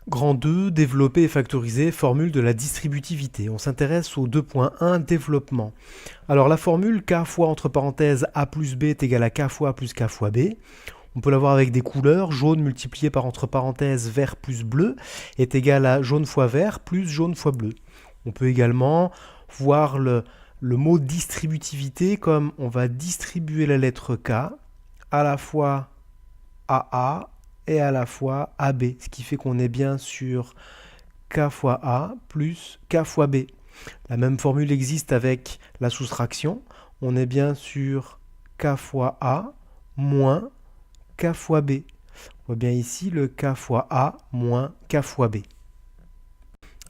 Grand 2, développer et factoriser, formule de la distributivité. On s'intéresse au 2.1, développement. Alors la formule k fois entre parenthèses a plus b est égal à k fois a plus k fois b. On peut l'avoir avec des couleurs. Jaune multiplié par entre parenthèses vert plus bleu est égal à jaune fois vert plus jaune fois bleu. On peut également voir le mot distributivité comme on va distribuer la lettre k à la fois à A et à la fois AB, ce qui fait qu'on est bien sur K fois A plus K fois B. La même formule existe avec la soustraction. On est bien sur K fois A moins K fois B. On voit bien ici le K fois A moins K fois B.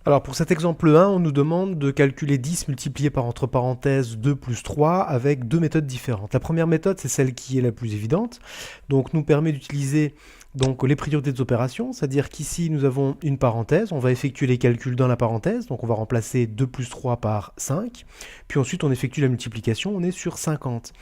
Alors pour cet exemple 1, on nous demande de calculer 10 multiplié par entre parenthèses 2 plus 3 avec deux méthodes différentes. La première méthode, c'est celle qui est la plus évidente, donc nous permet d'utiliser donc les priorités des opérations, c'est-à-dire qu'ici nous avons une parenthèse, on va effectuer les calculs dans la parenthèse, donc on va remplacer 2 plus 3 par 5, puis ensuite on effectue la multiplication, on est sur 50.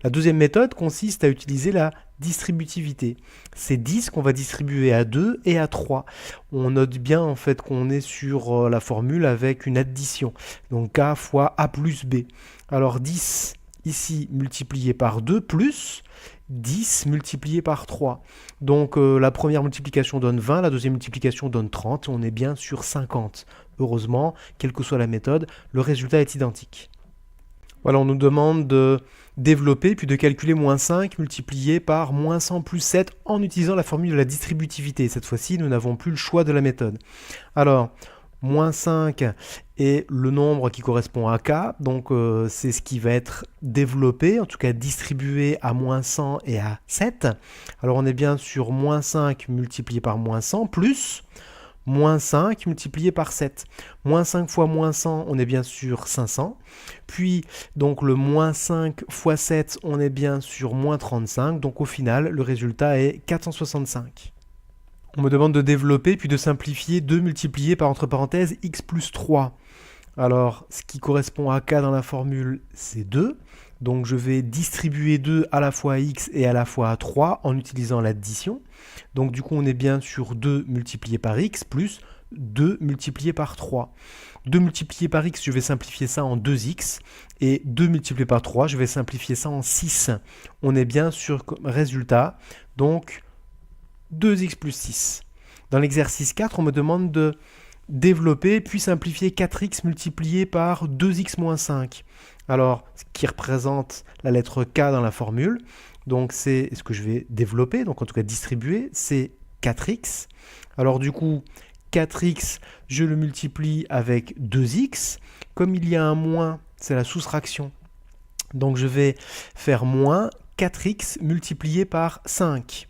La deuxième méthode consiste à utiliser la distributivité. C'est 10 qu'on va distribuer à 2 et à 3. On note bien en fait qu'on est sur la formule avec une addition. Donc A fois A plus B. Alors 10 ici multiplié par 2 plus 10 multiplié par 3. Donc la première multiplication donne 20, la deuxième multiplication donne 30, on est bien sur 50. Heureusement, quelle que soit la méthode, le résultat est identique. Voilà, on nous demande de développer puis de calculer moins 5 multiplié par moins 100 plus 7 en utilisant la formule de la distributivité. Cette fois-ci, nous n'avons plus le choix de la méthode. Alors, moins 5 est le nombre qui correspond à k, donc c'est ce qui va être développé, en tout cas distribué à moins 100 et à 7. Alors on est bien sur moins 5 multiplié par moins 100 plus moins 5 multiplié par 7. Moins 5 fois moins 100, on est bien sur 500. Puis, donc le moins 5 fois 7, on est bien sur moins 35. Donc au final, le résultat est 465. On me demande de développer puis de simplifier 2 multiplié par entre parenthèses x plus 3. Alors, ce qui correspond à k dans la formule, c'est 2. Donc je vais distribuer 2 à la fois à x et à la fois à 3 en utilisant l'addition. Donc du coup, on est bien sur 2 multiplié par x plus 2 multiplié par 3. 2 multiplié par x, je vais simplifier ça en 2x. Et 2 multiplié par 3, je vais simplifier ça en 6. On est bien sur résultat, donc 2x plus 6. Dans l'exercice 4, on me demande de développer puis simplifier 4x multiplié par 2x moins 5. Alors, ce qui représente la lettre k dans la formule, donc c'est ce que je vais développer, donc en tout cas distribuer, c'est 4x. Alors du coup, 4x, je le multiplie avec 2x. Comme il y a un moins, c'est la soustraction. Donc je vais faire moins 4x multiplié par 5.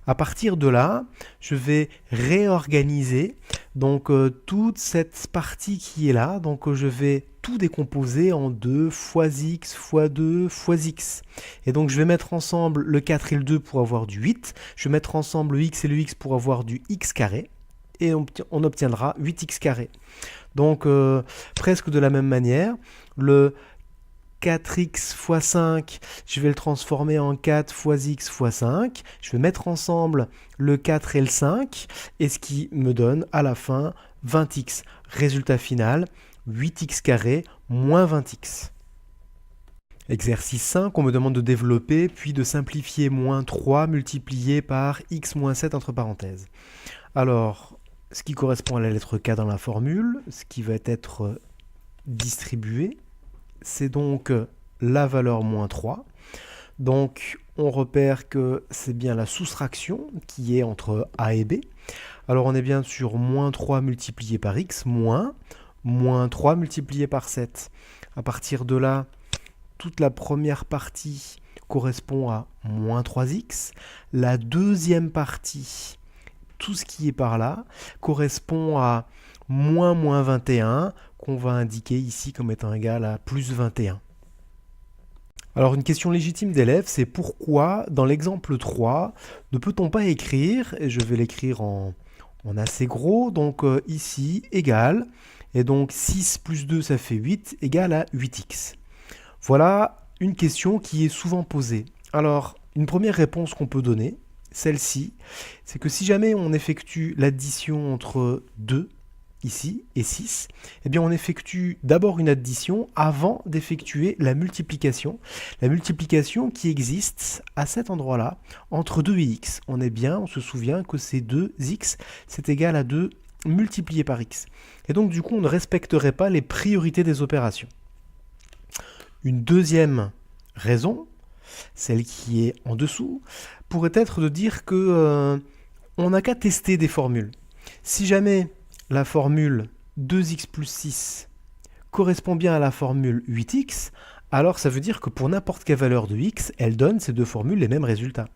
À partir de là, je vais réorganiser donc toute cette partie qui est là. Donc je vais tout décomposer en 2 fois x fois 2 fois x. Et donc je vais mettre ensemble le 4 et le 2 pour avoir du 8. Je vais mettre ensemble le x et le x pour avoir du x carré. Et on obtiendra 8x carré. Donc presque de la même manière, le 4x fois 5, je vais le transformer en 4 fois x fois 5. Je vais mettre ensemble le 4 et le 5, et ce qui me donne à la fin 20x. Résultat final, 8x carré moins 20x. Exercice 5, on me demande de développer, puis de simplifier moins 3 multiplié par x moins 7 entre parenthèses. Alors, ce qui correspond à la lettre k dans la formule, ce qui va être distribué, c'est donc la valeur moins 3. Donc on repère que c'est bien la soustraction qui est entre A et B. Alors on est bien sur moins 3 multiplié par x, moins 3 multiplié par 7. À partir de là, toute la première partie correspond à moins 3x. La deuxième partie, tout ce qui est par là, correspond à moins 21, qu'on va indiquer ici comme étant égal à plus 21. Alors une question légitime d'élève, c'est pourquoi dans l'exemple 3, ne peut-on pas écrire, et je vais l'écrire en assez gros, donc ici, égal, et donc 6 plus 2, ça fait 8, égal à 8x. Voilà une question qui est souvent posée. Alors, une première réponse qu'on peut donner, celle-ci, c'est que si jamais on effectue l'addition entre 2, ici, et 6, eh bien on effectue d'abord une addition avant d'effectuer la multiplication. La multiplication qui existe à cet endroit-là, entre 2 et x. On se souvient que c'est 2x, c'est égal à 2 multiplié par x. Et donc du coup, on ne respecterait pas les priorités des opérations. Une deuxième raison, celle qui est en dessous, pourrait être de dire que on n'a qu'à tester des formules. Si jamais la formule 2x plus 6 correspond bien à la formule 8x, alors ça veut dire que pour n'importe quelle valeur de x, elle donne ces deux formules les mêmes résultats.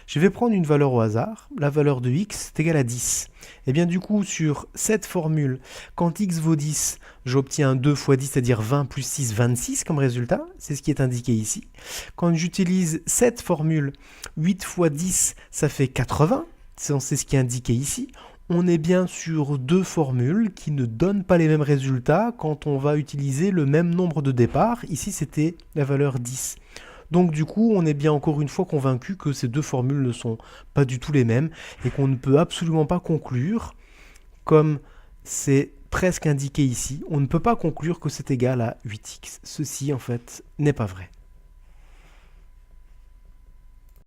Je vais prendre une valeur au hasard, la valeur de x est égale à 10. Et bien du coup, sur cette formule, quand x vaut 10, j'obtiens 2 fois 10, c'est-à-dire 20 plus 6, 26 comme résultat. C'est ce qui est indiqué ici. Quand j'utilise cette formule, 8 fois 10, ça fait 80. C'est ce qui est indiqué ici. On est bien sur deux formules qui ne donnent pas les mêmes résultats quand on va utiliser le même nombre de départ. Ici, c'était la valeur 10. Donc du coup, on est bien encore une fois convaincu que ces deux formules ne sont pas du tout les mêmes et qu'on ne peut absolument pas conclure, comme c'est presque indiqué ici, on ne peut pas conclure que c'est égal à 8x. Ceci, en fait, n'est pas vrai.